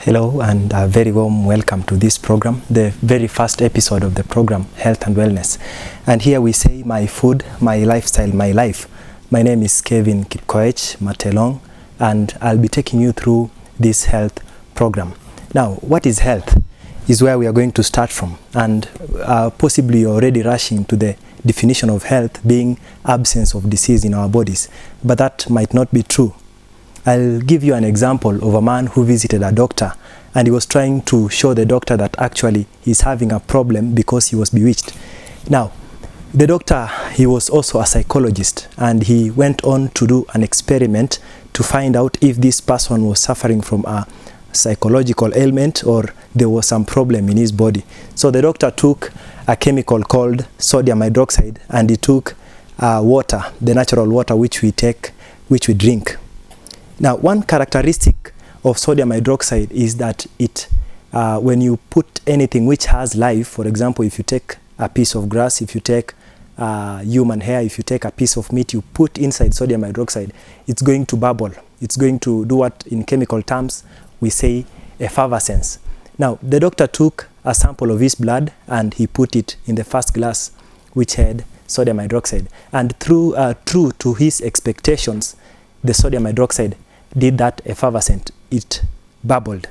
Hello and a very warm welcome to this program, the very first episode of the program, Health and Wellness. And here we say, my food, my lifestyle, my life. My name is Kevin Kipkoech Matelong, and I'll be taking you through this health program. Now, what is health? Is where we are going to start from, and possibly you're already rushing to the definition of health being absence of disease in our bodies, but that might not be true. I'll give you an example of a man who visited a doctor, and he was trying to show the doctor that actually he's having a problem because he was bewitched. Now, the doctor, he was also a psychologist, and he went on to do an experiment to find out if this person was suffering from a psychological ailment or there was some problem in his body. So the doctor took a chemical called sodium hydroxide, and he took water, the natural water which we drink. Now, one characteristic of sodium hydroxide is that it, when you put anything which has life, for example, if you take a piece of grass, if you take human hair, if you take a piece of meat, you put inside sodium hydroxide, it's going to bubble. It's going to do what in chemical terms we say effervescence. Now, the doctor took a sample of his blood and he put it in the first glass which had sodium hydroxide. And true to his expectations, the sodium hydroxide did that effervescent. It bubbled.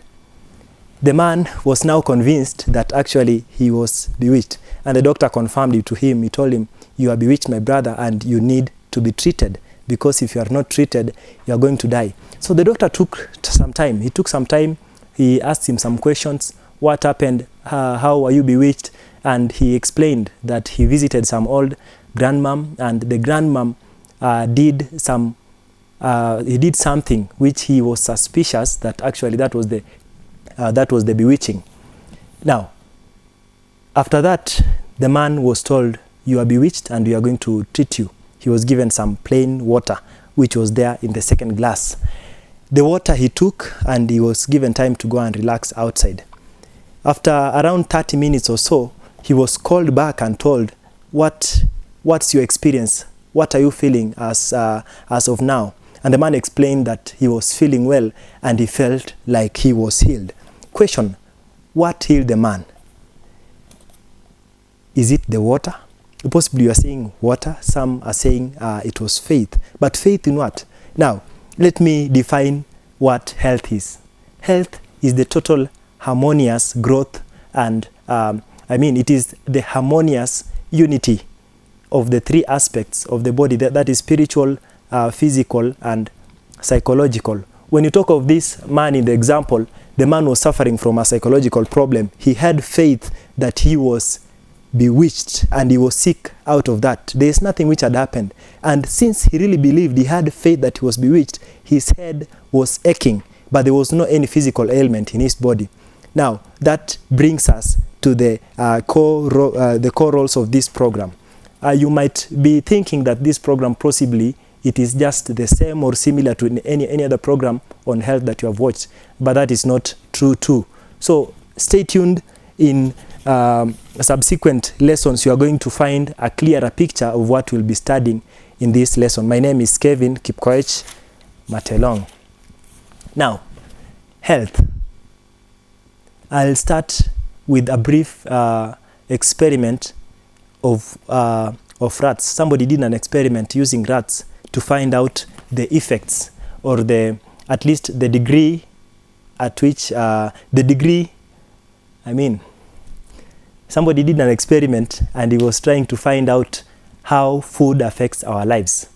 The man was now convinced that actually he was bewitched, and the doctor confirmed it to him. He told him, "You are bewitched, my brother, and you need to be treated, because if you are not treated, you are going to die." So the doctor took some time. He took some time. He asked him some questions. What happened? How are you bewitched? And he explained that he visited some old grandmom, and the grandmom did something which he was suspicious that actually that was the bewitching. Now, after that, the man was told, "You are bewitched and we are going to treat you." He was given some plain water which was there in the second glass. The water he took, and he was given time to go and relax outside. After around 30 minutes or so, he was called back and told, what's your experience? What are you feeling as of now? And the man explained that he was feeling well and he felt like he was healed. Question: what healed the man? Is it the water? Possibly you are saying water. Some are saying it was faith. But faith in what? Now, let me define what health is. Health is the total harmonious growth, and it is the harmonious unity of the three aspects of the body, that is spiritual, physical, and psychological. When you talk of this man in the example, the man was suffering from a psychological problem. He had faith that he was bewitched and he was sick out of that. There is nothing which had happened. And since he really believed, he had faith that he was bewitched, his head was aching, but there was no any physical ailment in his body. Now, that brings us to the core roles of this program. You might be thinking that this program possibly it is just the same or similar to any other program on health that you have watched, but that is not true too. So stay tuned. In subsequent lessons, you are going to find a clearer picture of what we'll be studying in this lesson. My name is Kevin Kipkoech Matelong. Now, health. I'll start with a brief experiment of rats. Somebody did an experiment using rats to find out the effects, or at least the degree at which somebody did an experiment and he was trying to find out how food affects our lives.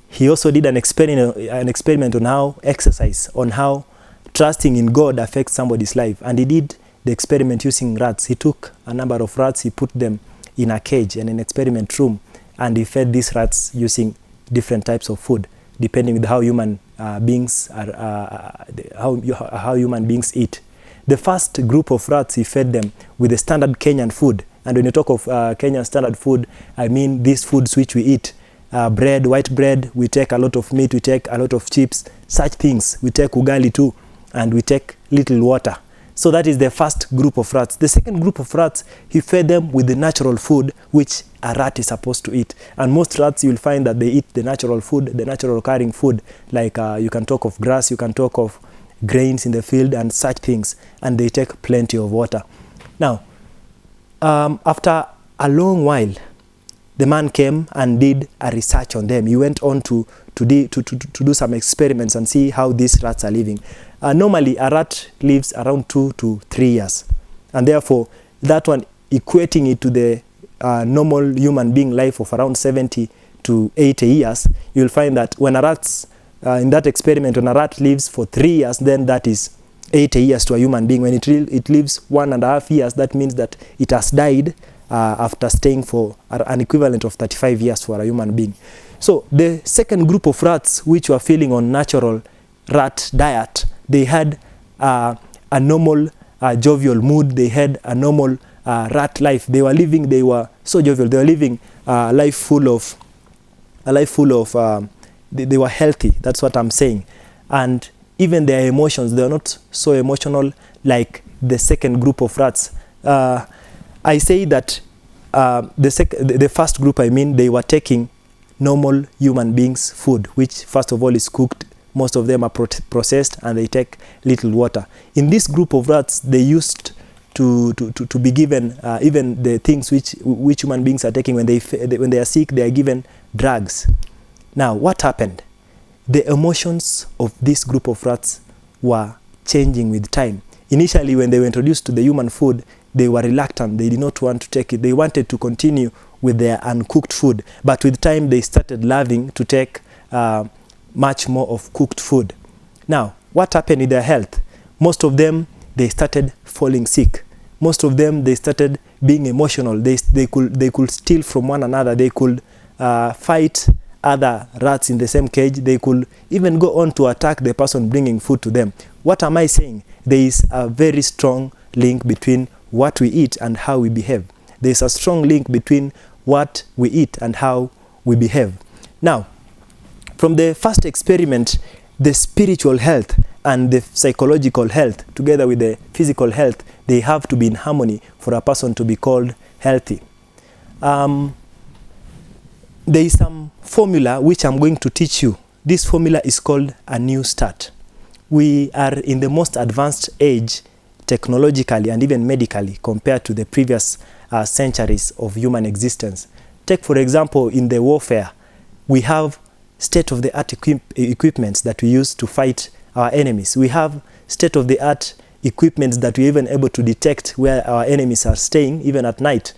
He also did an experiment on how exercise, on how trusting in God affects somebody's life. And he did the experiment using rats. He took a number of rats, he put them in a cage and an experiment room, and he fed these rats using different types of food, depending on how human beings eat. The first group of rats, he fed them with the standard Kenyan food. And when you talk of Kenyan standard food, I mean these foods which we eat. Bread, white bread, we take a lot of meat, we take a lot of chips, such things. We take ugali too, and we take little water. So that is the first group of rats. The second group of rats, he fed them with the natural food which a rat is supposed to eat. And most rats, you will find that they eat the natural food, the natural occurring food. Like you can talk of grass, you can talk of grains in the field and such things, and they take plenty of water. Now, after a long while, the man came and did a research on them. He went on to do some experiments and see how these rats are living. Normally, a rat lives around 2 to 3 years, and therefore, that one equating it to the normal human being life of around 70 to 80 years, you'll find that when a rat, in that experiment, when a rat lives for 3 years, then that is 80 years to a human being. When it lives 1.5 years, that means that it has died after staying for an equivalent of 35 years for a human being. So the second group of rats which were feeding on natural rat diet, they had a normal jovial mood. They had a normal rat life. They were so jovial. They were living a life full of they were healthy. That's what I'm saying. And even their emotions, they are not so emotional like the second group of rats. I say that the first group, they were taking normal human beings' food, which first of all is cooked. Most of them are processed, and they take little water. In this group of rats, they used to be given even the things which human beings are taking when they are sick. They are given drugs. Now, what happened? The emotions of this group of rats were changing with time. Initially, when they were introduced to the human food, they were reluctant. They did not want to take it. They wanted to continue with their uncooked food. But with time, they started loving to take much more of cooked food. Now, what happened in their health? Most of them, they started falling sick. Most of them, they started being emotional. They could steal from one another. They could fight other rats in the same cage. They could even go on to attack the person bringing food to them. What am I saying? There is a very strong link between what we eat and how we behave. There is a strong link between what we eat and how we behave. Now, from the first experiment, the spiritual health and the psychological health, together with the physical health, they have to be in harmony for a person to be called healthy. There is some formula which I'm going to teach you. This formula is called a new start. We are in the most advanced age technologically and even medically compared to the previous centuries of human existence. Take, for example, in the warfare, we have state-of-the-art equipments that we use to fight our enemies. We have state-of-the-art equipments that we're even able to detect where our enemies are staying, even at night.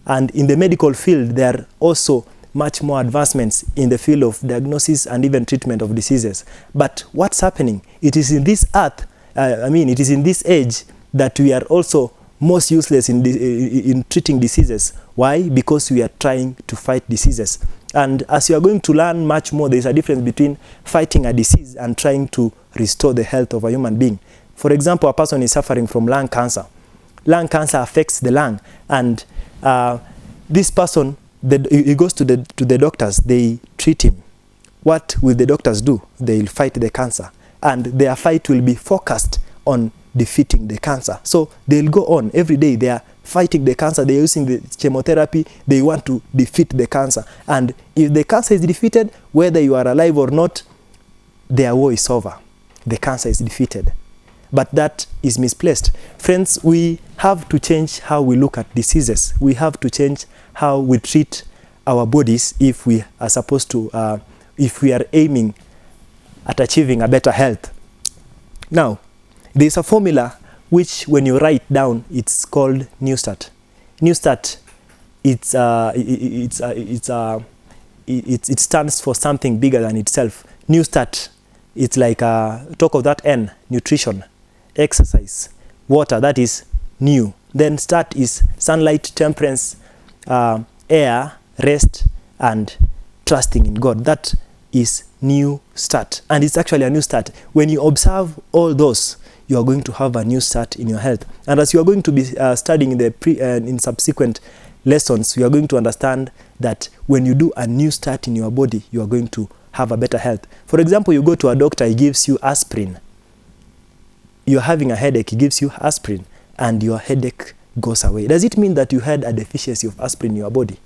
And in the medical field, there are also much more advancements in the field of diagnosis and even treatment of diseases. But what's happening? It is in this earth, it is in this age that we are also most useless in treating diseases. Why? Because we are trying to fight diseases. And as you are going to learn much more, there is a difference between fighting a disease and trying to restore the health of a human being. For example, a person is suffering from lung cancer. Lung cancer affects the lung, and this person, he goes to the doctors. They treat him. What will the doctors do? They will fight the cancer, and their fight will be focused on defeating the cancer. So they'll go on every day. They are fighting the cancer. They're using the chemotherapy. They want to defeat the cancer. And if the cancer is defeated, whether you are alive or not, their war is over. The cancer is defeated. But that is misplaced. Friends, we have to change how we look at diseases. We have to change how we treat our bodies if we are supposed to, if we are aiming at achieving a better health. Now, there is a formula which, when you write down, it's called New Start. New Start, it stands for something bigger than itself. New Start, it's like talk of that N: nutrition, exercise, water. That is new. Then start is sunlight, temperance, air, rest, and trusting in God. That is new start, and it's actually a new start. When you observe all those, you are going to have a new start in your health. And as you are going to be studying in subsequent lessons, you are going to understand that when you do a new start in your body, you are going to have a better health. For example, you go to a doctor, he gives you aspirin. You're having a headache, he gives you aspirin, and your headache goes away. Does it mean that you had a deficiency of aspirin in your body?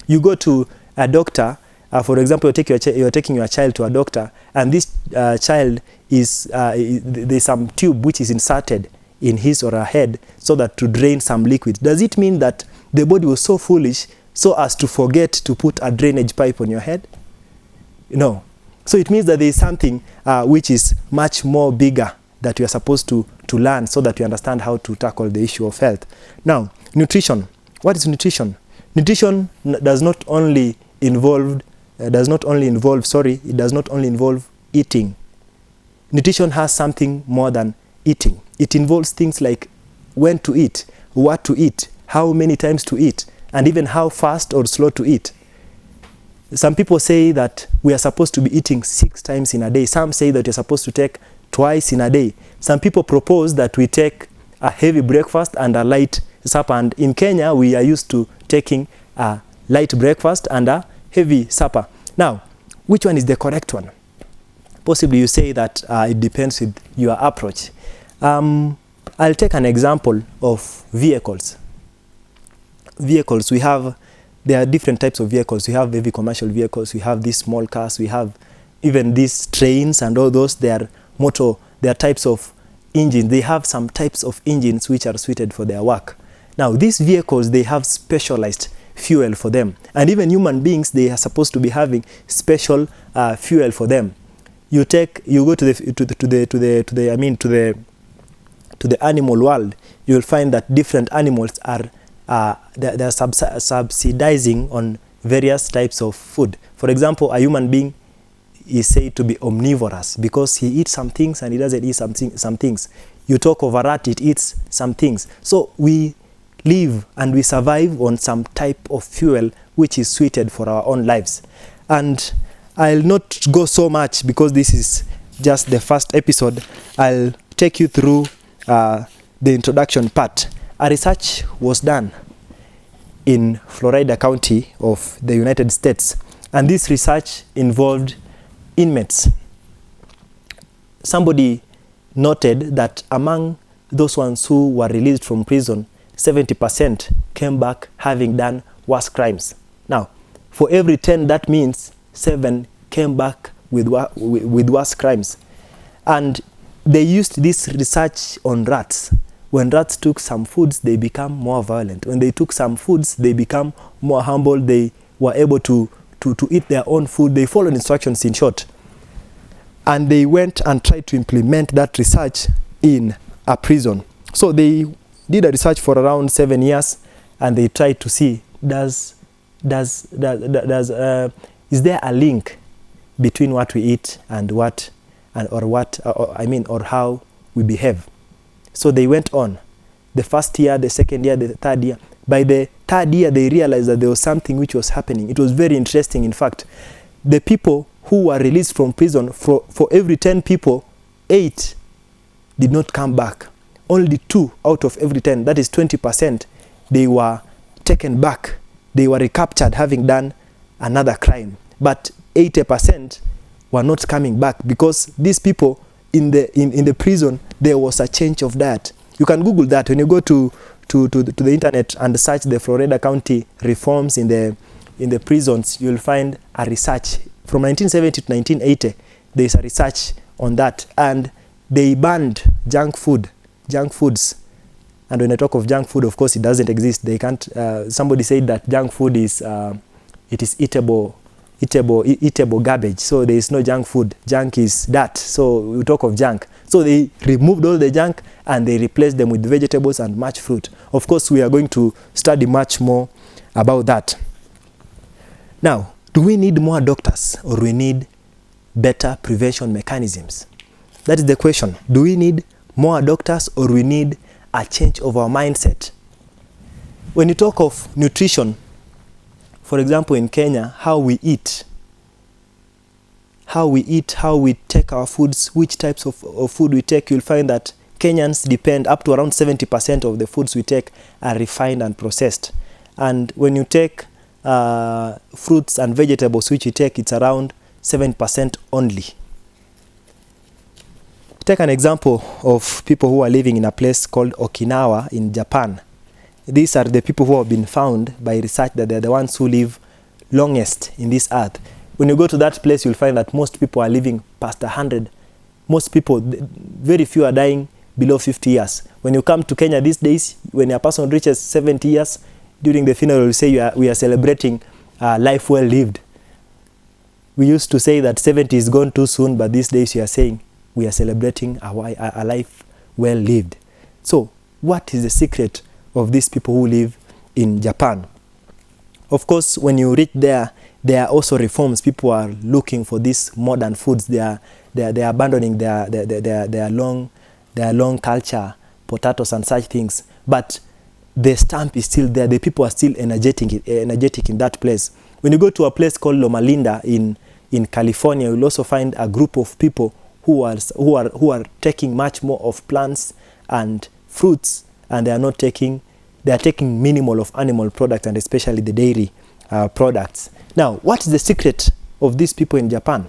You go to a doctor For example, you're taking your child to a doctor, and this child there's some tube which is inserted in his or her head so that to drain some liquid. Does it mean that the body was so foolish so as to forget to put a drainage pipe on your head? No. So it means that there is something which is much more bigger that you are supposed to learn so that you understand how to tackle the issue of health. Now, nutrition. What is nutrition? Nutrition does not only involve eating. Nutrition has something more than eating. It involves things like when to eat, what to eat, how many times to eat, and even how fast or slow to eat. Some people say that we are supposed to be eating 6 times in a day. Some say that you're supposed to take twice in a day. Some people propose that we take a heavy breakfast and a light supper. And in Kenya, we are used to taking a light breakfast and a heavy supper. Now, which one is the correct one? Possibly you say that it depends with your approach. I'll take an example of vehicles. There are different types of vehicles. We have heavy commercial vehicles, we have these small cars, we have even these trains and all those. They are types of engines. They have some types of engines which are suited for their work. Now, these vehicles, they have specialized fuel for them. And even human beings, they are supposed to be having special fuel for them. You go to the animal world, you will find that different animals are they're subsidizing on various types of food. For example, a human being is said to be omnivorous because he eats some things and he doesn't eat some things. You talk of a rat, it eats some things. So we live and we survive on some type of fuel which is suited for our own lives. And I'll not go so much because this is just the first episode. I'll take you through the introduction part. A research was done in Florida County of the United States, and this research involved inmates. Somebody noted that among those ones who were released from prison, 70% came back having done worse crimes. Now, for every 10, that means 7 came back with worse crimes. And they used this research on rats. When rats took some foods, they become more violent. When they took some foods, they become more humble. They were able to eat their own food. They followed instructions, in short. And they went and tried to implement that research in a prison. So they did a research for around 7 years, and they tried to see is there a link between what we eat and how we behave. So they went on. The first year, the second year, the third year. By the third year, they realized that there was something which was happening. It was very interesting. In fact, the people who were released from prison, for every 10 people, 8 did not come back. Only 2 out of every 10, that is 20%, they were taken back. They were recaptured having done another crime. But 80% were not coming back because these people in the prison, there was a change of diet. You can Google that. When you go to the internet and search the Florida County reforms in the prisons, you'll find a research from 1970 to 1980. There's a research on that, and they banned junk foods. And when I talk of junk food, of course, it doesn't exist. They can't. Somebody said that junk food is eatable garbage. So there is no junk food. Junk is dirt. So we talk of junk. So they removed all the junk and they replaced them with vegetables and much fruit. Of course, we are going to study much more about that. Now, do we need more doctors or we need better prevention mechanisms? That is the question. Do we need more doctors or we need a change of our mindset? When you talk of nutrition, for example, in Kenya, how we eat, how we take our foods, which types of food we take, you'll find that Kenyans depend up to around 70% of the foods we take are refined and processed. And when you take fruits and vegetables, which you take, it's around 7% only. Take an example of people who are living in a place called Okinawa in Japan. These are the people who have been found by research that they're the ones who live longest in this earth. When you go to that place, you'll find that most people are living past 100. Most people, very few are dying below 50 years. When you come to Kenya these days, when a person reaches 70 years, during the funeral, you say we are celebrating life well lived. We used to say that 70 is gone too soon, but these days you are saying we are celebrating a life well lived. So what is the secret of these people who live in Japan? Of course, when you reach there are also reforms. People are looking for these modern foods. They are abandoning their long culture, potatoes and such things. But the stamp is still there. The people are still energetic in that place. When you go to a place called Loma Linda in California, you'll also find a group of people who are taking much more of plants and fruits, and they are taking minimal of animal products, and especially the dairy products. Now, what is the secret of these people in Japan?